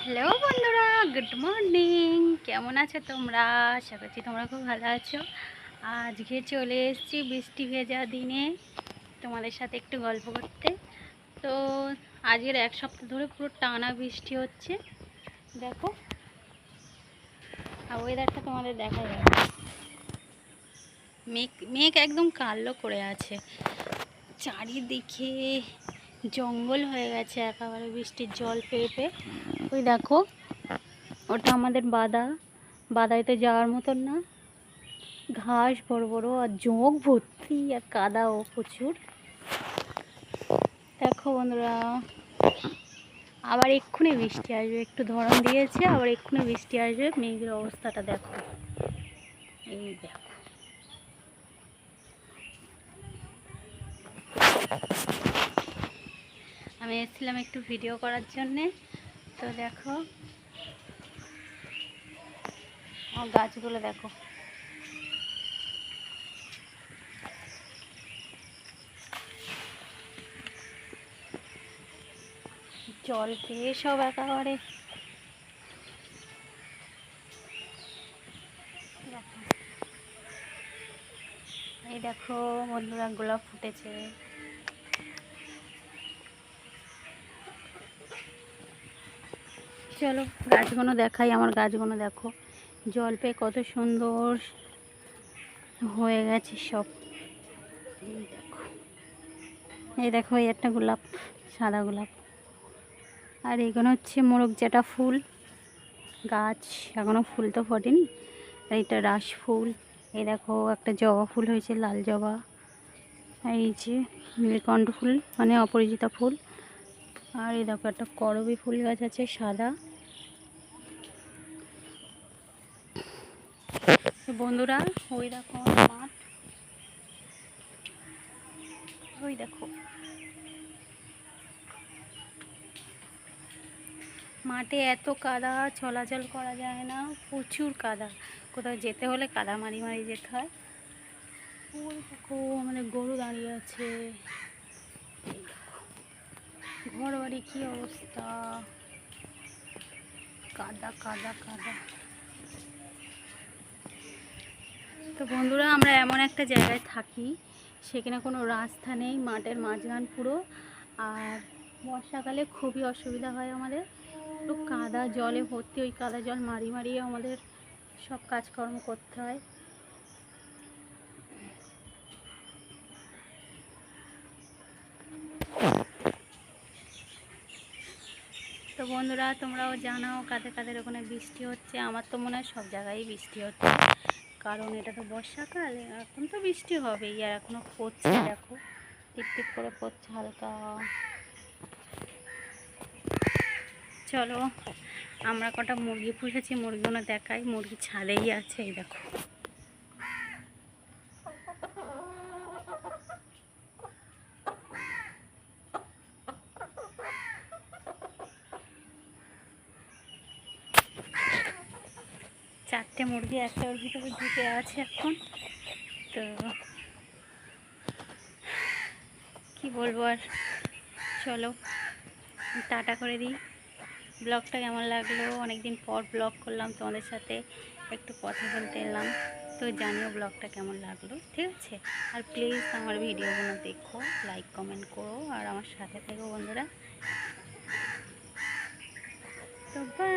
Hello বন্ধুরা, good morning. কেমন আছো তোমরা? আশা করছি তোমরা খুব ভালো আছো। আজকে চলে এসেছি বৃষ্টি ভেজা দিনে তোমাদের সাথে একটু গল্প করতে। তো আজকের এক সপ্তাহ ধরে পুরো টানা বৃষ্টি হচ্ছে, দেখো। আর ওয়েদারটা তোমাদের দেখা যাবে, মেঘ মেঘ একদম কালো করে আছে, চারিদিকে জঙ্গল হয়ে গেছে একেবারে বৃষ্টির জল পেয়ে পেয়ে। ওই দেখো, ওটা আমাদের বাদাইতে যাওয়ার মতন না, ঘাস বড় বড় আর জোঁক ভর্তি আর কাদাও প্রচুর। দেখো বন্ধুরা, আবার এক্ষুনি বৃষ্টি আসবে, একটু ধরন দিয়েছে, আবার এক্ষুনি বৃষ্টি আসবে। মেঘের অবস্থাটা দেখো, এই দেখো। আমি এসেছিলাম একটু ভিডিও করার জন্যে, তো দেখো আমার গাছগুলো দেখো, জল পেয়ে সব একেবারে। এই দেখো বন্ধুরা, গোলাপ ফুটেছে। চলো গাছগুলো দেখাই, আমার গাছগুলো দেখো, জল পেয়ে কত সুন্দর হয়ে গেছে সব। এই দেখো, এই দেখো, এই একটা গোলাপ, সাদা গোলাপ। আর এগুলো হচ্ছে মোরগ যেটা ফুল গাছ, এখনও ফুল তো ফোটেনি। আর এটা রাস ফুল। এই দেখো একটা জবা ফুল হয়েছে, লাল জবা। এই যে নীলকণ্ঠ ফুল, মানে অপরাজিতা ফুল। আর এই দেখো একটা করবী ফুল গাছ আছে, সাদা। বন্ধুরা ওই দেখো মাঠ, ওই দেখো মাঠে এত কাদা, চলাচল করা যায় না, প্রচুর কাদা। কোথাও যেতে হলে কাদা মারি মারি যেতে হয়। ওই দেখো আমাদের গরু দাঁড়িয়ে আছে। এই দেখো ঘর বাড়ি কী অবস্থা, কাদা কাদা কাদা। তো বন্ধুরা, আমরা এমন একটা জায়গায় থাকি, সেখানে কোনো রাস্তা নেই, মাঠের মাঝখান পুরো। আর বর্ষাকালে খুবই অসুবিধা হয় আমাদের, পুরো কাদা জলে ভর্তি। ওই কাদা জল মারি মারিয়ে আমাদের সব কাজকর্ম করতে হয়। তো বন্ধুরা, তোমরাও জানাও কাদের কাদের ওখানে বৃষ্টি হচ্ছে। আমার তো মনে হয় সব জায়গায় বৃষ্টি হচ্ছে, কারণ এটা তো বর্ষাকাল, এখন তো বৃষ্টি হবেই। আর এখনও পড়ছে, দেখো টিপ টিপ করে পড়ছে হালকা। চলো আমরা কটা মুরগি পুষেছি, মুরগিগুলো দেখাই। মুরগি ছাদেই আছে, এই দেখো। চারটে মুরগি একটা ওর ভিতরে ঢুকে আছে এখন। তো কি বলবো আর, চলো টাটা করে দিই। ব্লগটা কেমন লাগলো, অনেকদিন পর ব্লগ করলাম, তোমাদের সাথে একটু কথা বলতে এলাম। তো জানিও ব্লগটা কেমন লাগলো, ঠিক আছে? আর প্লিজ আমার ভিডিওগুলো দেখো, লাইক কমেন্ট করো, আর আমার সাথে থেকো বন্ধুরা। তো বাই।